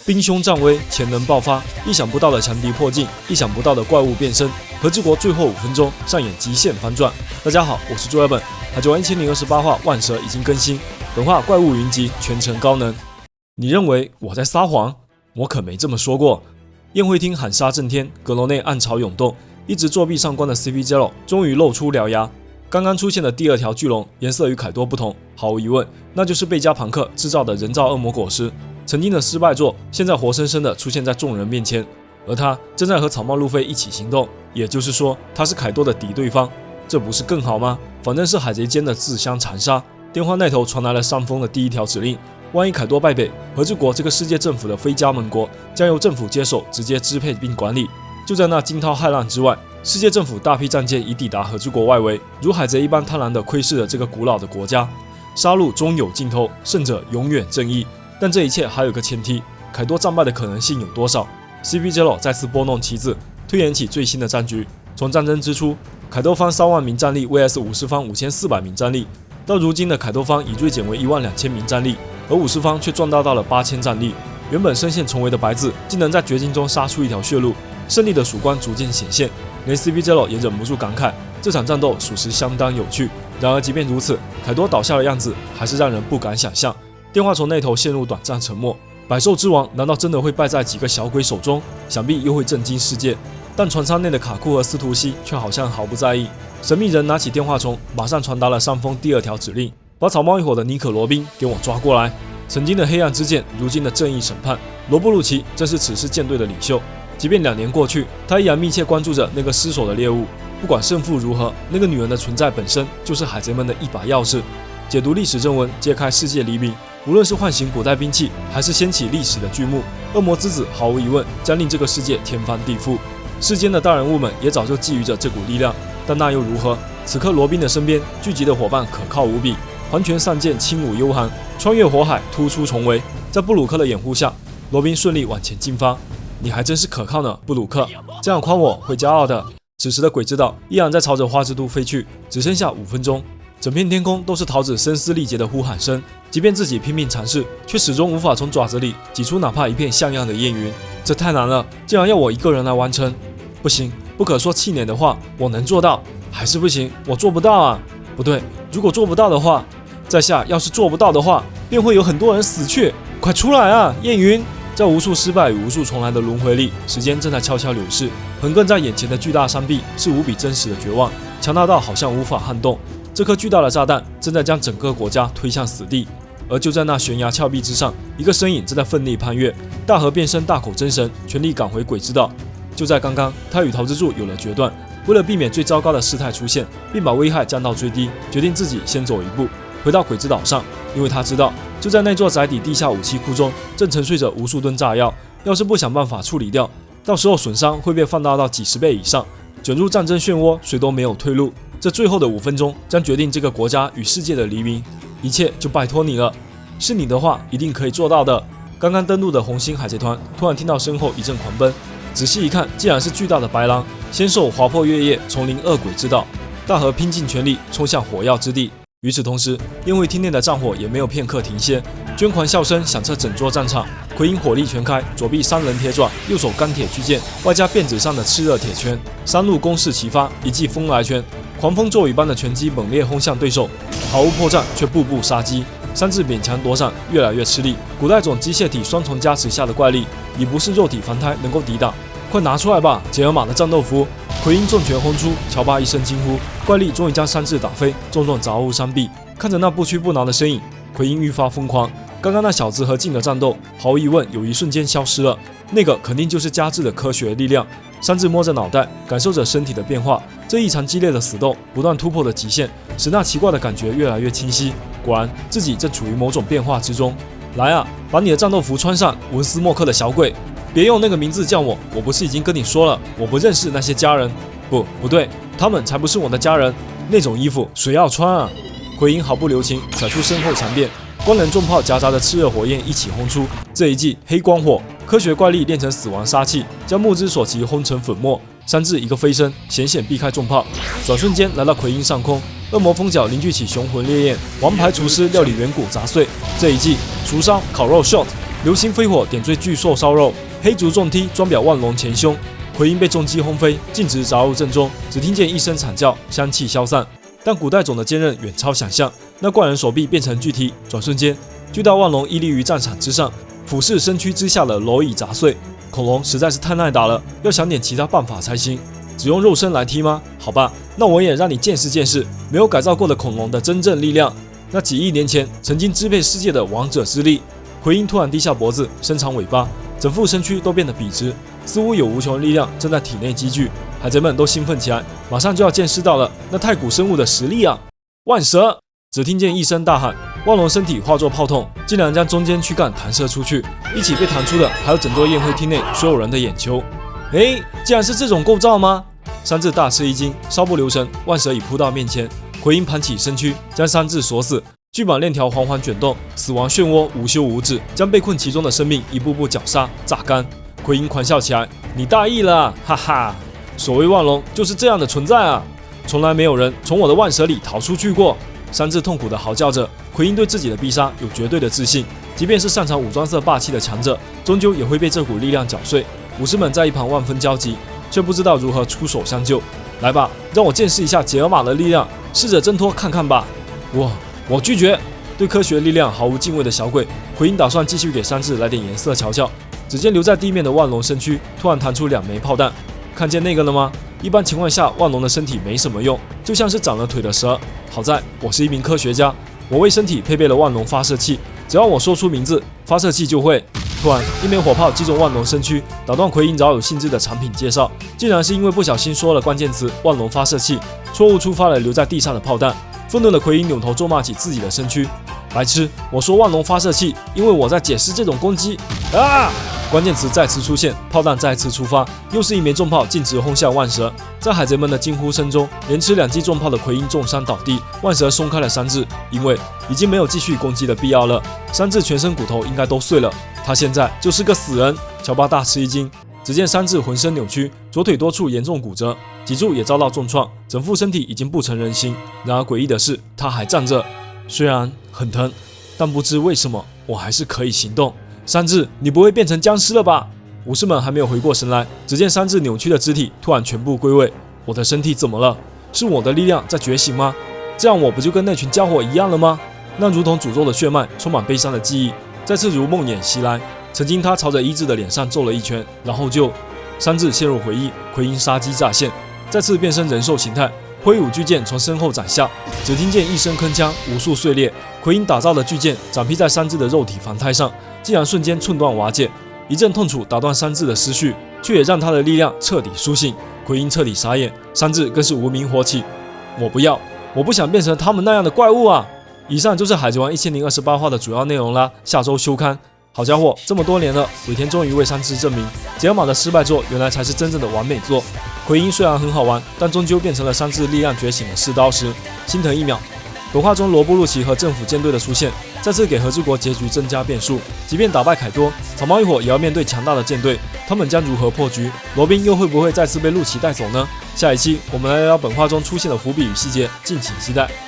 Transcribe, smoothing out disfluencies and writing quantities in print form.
兵凶战危，潜能爆发，意想不到的强敌破境，意想不到的怪物变身。和之国最后5分钟上演极限翻转。大家好，我是朱尔本。海贼王1028话万蛇已经更新，本话怪物云集，全程高能。你认为我在撒谎？我可没这么说过。宴会厅喊杀震天，阁楼内暗潮涌动，一直作弊上官的 CP0 终于露出獠牙。刚刚出现的第2条巨龙颜色与凯多不同，毫无疑问，那就是贝加庞克制造的人造恶魔果实。曾经的失败作，现在活生生的出现在众人面前，而他正在和草帽路飞一起行动，也就是说，他是凯多的敌对方，这不是更好吗？反正是海贼间的自相残杀。电话那头传来了上峰的第1条指令：万一凯多败北，和之国这个世界政府的非加盟国将由政府接手，直接支配并管理。就在那惊涛骇浪之外，世界政府大批战舰已抵达和之国外围，如海贼一般贪婪地窥视着这个古老的国家。杀戮终有尽头，胜者永远正义。但这一切还有个前提，凯多战败的可能性有多少 ？CP0 再次拨弄棋子，推演起最新的战局。从战争之初，凯多方3万名战力 vs 50方5400名战力，到如今的凯多方已锐减为12000名战力，而50方却壮大到了8000战力。原本深陷重围的白字，竟能在绝境中杀出一条血路，胜利的曙光逐渐显现。连 CP0 也忍不住感慨，这场战斗属实相当有趣。然而即便如此，凯多倒下的样子还是让人不敢想象。电话从那头陷入短暂沉默。百兽之王难道真的会败在几个小鬼手中？想必又会震惊世界。但船舱内的卡库和斯图西却好像毫不在意。神秘人拿起电话虫，马上传达了上峰第2条指令：把草帽一伙的尼可罗宾给我抓过来。曾经的黑暗之剑，如今的正义审判，罗布鲁奇正是此次舰队的领袖。即便2年过去，他依然密切关注着那个失手的猎物。不管胜负如何，那个女人的存在本身就是海贼们的一把钥匙。解读历史正文，揭开世界黎明。无论是唤醒古代兵器，还是掀起历史的巨幕，恶魔之子毫无疑问将令这个世界天翻地覆。世间的大人物们也早就觊觎着这股力量，但那又如何？此刻罗宾的身边聚集的伙伴可靠无比，环拳上剑，轻舞幽寒，穿越火海，突出重围。在布鲁克的掩护下，罗宾顺利往前进发。你还真是可靠呢，布鲁克，这样夸我会骄傲的。此时的鬼之岛依然在朝着花之都飞去，只剩下5分钟。整片天空都是桃子声嘶力竭的呼喊声，即便自己拼命尝试，却始终无法从爪子里挤出哪怕一片像样的烟云。这太难了，竟然要我一个人来完成。不行，不可说气馁的话，我能做到。还是不行，我做不到啊。不对，如果做不到的话，在下要是做不到的话，便会有很多人死去。快出来啊，烟云！在无数失败与无数重来的轮回里，时间正在悄悄流逝。横亘在眼前的巨大山壁是无比真实的绝望，强大到好像无法撼动。这颗巨大的炸弹正在将整个国家推向死地，而就在那悬崖峭壁之上，一个身影正在奋力攀越。大河变身大口真神，全力赶回鬼之岛。就在刚刚，他与桃之助有了决断，为了避免最糟糕的事态出现，并把危害降到最低，决定自己先走一步，回到鬼之岛上。因为他知道，就在那座宅邸地下武器库中，正沉睡着无数吨炸药。要是不想办法处理掉，到时候损伤会被放大到几10倍以上，卷入战争漩涡，谁都没有退路。这最后的5分钟将决定这个国家与世界的黎明，一切就拜托你了。是你的话，一定可以做到的。刚刚登陆的红星海贼团突然听到身后一阵狂奔，仔细一看，竟然是巨大的白狼，先手划破月夜，重临恶鬼之岛。大河拼尽全力冲向火药之地。与此同时，宴会厅内的战火也没有片刻停歇，捐狂笑声响彻整座战场。奎因火力全开，左臂3人铁爪，右手钢铁巨剑，外加辫子上的炽热铁拳，三路攻势齐发，一记风来拳，狂风骤雨般的拳击猛烈轰向对手，毫无破绽，却步步杀机。三字勉强躲闪，越来越吃力。古代种机械体双重加持下的怪力，已不是肉体凡胎能够抵挡。快拿出来吧，杰尔玛的战斗服！奎因重拳轰出，乔巴一声惊呼，怪力终于将三字打飞，重重砸入山壁。看着那不屈不挠的身影，奎因愈发疯狂。刚刚那小子和镜的战斗，毫无疑问有一瞬间消失了，那个肯定就是加制的科学力量。三字摸着脑袋，感受着身体的变化，这异常激烈的死斗，不断突破的极限，使那奇怪的感觉越来越清晰。果然，自己正处于某种变化之中。来啊，把你的战斗服穿上，文斯莫克的小鬼！别用那个名字叫我，我不是已经跟你说了，我不认识那些家人。不对，他们才不是我的家人。那种衣服谁要穿啊？奎因毫不留情，甩出身后长鞭，光能重炮夹杂着炽热火焰一起轰出。这一记黑光火，科学怪力炼成死亡杀气，将目之所及轰成粉末。三字一个飞身，险险避开重炮，转瞬间来到奎因上空。恶魔风脚凝聚起雄浑烈焰，王牌厨师料理远古砸碎。这一记厨烧烤肉 shot，流星飞火点缀巨兽烧肉，黑竹重踢装裱万龙前胸，奎因被重击轰飞，径直砸入阵中，只听见一声惨叫，香气消散。但古代种的坚韧远超想象，那怪人手臂变成巨踢，转瞬间，巨大万龙屹立于战场之上，俯视身躯之下的蝼蚁砸碎。恐龙实在是太耐打了，要想点其他办法才行。只用肉身来踢吗？好吧，那我也让你见识见识没有改造过的恐龙的真正力量。那几亿年前曾经支配世界的王者之力。奎因突然低下脖子，伸长尾巴，整副身躯都变得笔直，似乎有无穷的力量正在体内积聚。海贼们都兴奋起来，马上就要见识到了那太古生物的实力啊！万蛇！只听见一声大喊，万龙身体化作炮筒，竟然将中间躯干弹射出去，一起被弹出的还有整座宴会厅内所有人的眼球。竟然是这种构造吗？三智大吃一惊，稍不留神，万蛇已扑到面前。奎因盘起身躯，将三智锁死。巨蟒链条缓缓卷动，死亡漩涡无休无止，将被困其中的生命一步步绞杀、榨干。奎因狂笑起来：“你大意了，哈哈！所谓万龙就是这样的存在啊！从来没有人从我的万蛇里逃出去过。”三智痛苦地嚎叫着。奎因对自己的必杀有绝对的自信，即便是擅长武装色霸气的强者，终究也会被这股力量搅碎。武士们在一旁万分焦急，却不知道如何出手相救。来吧，让我见识一下杰尔玛的力量，试着挣脱看看吧。我拒绝！对科学力量毫无敬畏的小鬼，奎因打算继续给三智来点颜色瞧瞧。只见留在地面的万龙身躯突然弹出2枚炮弹，看见那个了吗？一般情况下，万龙的身体没什么用，就像是长了腿的蛇。好在我是一名科学家，我为身体配备了万龙发射器，只要我说出名字，发射器就会……突然，一枚火炮击中万龙身躯，打断奎因饶有兴致的产品介绍，竟然是因为不小心说了关键词“万龙发射器”，错误触发了留在地上的炮弹。愤怒的奎因扭头咒骂起自己的身躯：“白痴！我说万龙发射器，因为我在解释这种攻击。”啊！关键词再次出现，炮弹再次出发，又是一枚重炮径直轰向万蛇。在海贼们的惊呼声中，连吃2记重炮的奎因重伤倒地，万蛇松开了三智，因为已经没有继续攻击的必要了。三智全身骨头应该都碎了，他现在就是个死人。乔巴大吃一惊，只见三智浑身扭曲，左腿多处严重骨折，脊柱也遭到重创，整副身体已经不成人形。然而诡异的是，他还站着，虽然很疼，但不知为什么我还是可以行动。三智，你不会变成僵尸了吧？武士们还没有回过神来，只见三智扭曲的肢体突然全部归位。我的身体怎么了？是我的力量在觉醒吗？这样我不就跟那群家伙一样了吗？那如同诅咒的血脉，充满悲伤的记忆，再次如梦魇袭来。曾经他朝着一智的脸上揍了一拳，然后就……三智陷入回忆，奎因杀机乍现，再次变身人兽形态，挥舞巨剑从身后斩下，只听见一声铿锵，无数碎裂。奎因打造的巨剑斩劈在三智的肉体凡胎上，竟然瞬间寸断瓦解。一阵痛楚打断三智的思绪，却也让他的力量彻底苏醒。奎因彻底傻眼，三智更是无名火起。我不要，我不想变成他们那样的怪物啊！以上就是《海贼王》1028话的主要内容啦，下周休刊。好家伙，这么多年了，尾田终于为三智证明，杰尔玛的失败作原来才是真正的完美作。奎因虽然很好玩，但终究变成了三智力量觉醒的试刀石，心疼一秒。本画中罗布路奇和政府舰队的出现，再次给和之国结局增加变数。即便打败凯多，草帽一伙也要面对强大的舰队，他们将如何破局？罗宾又会不会再次被路奇带走呢？下一期我们来聊聊本画中出现的伏笔与细节，敬请期待。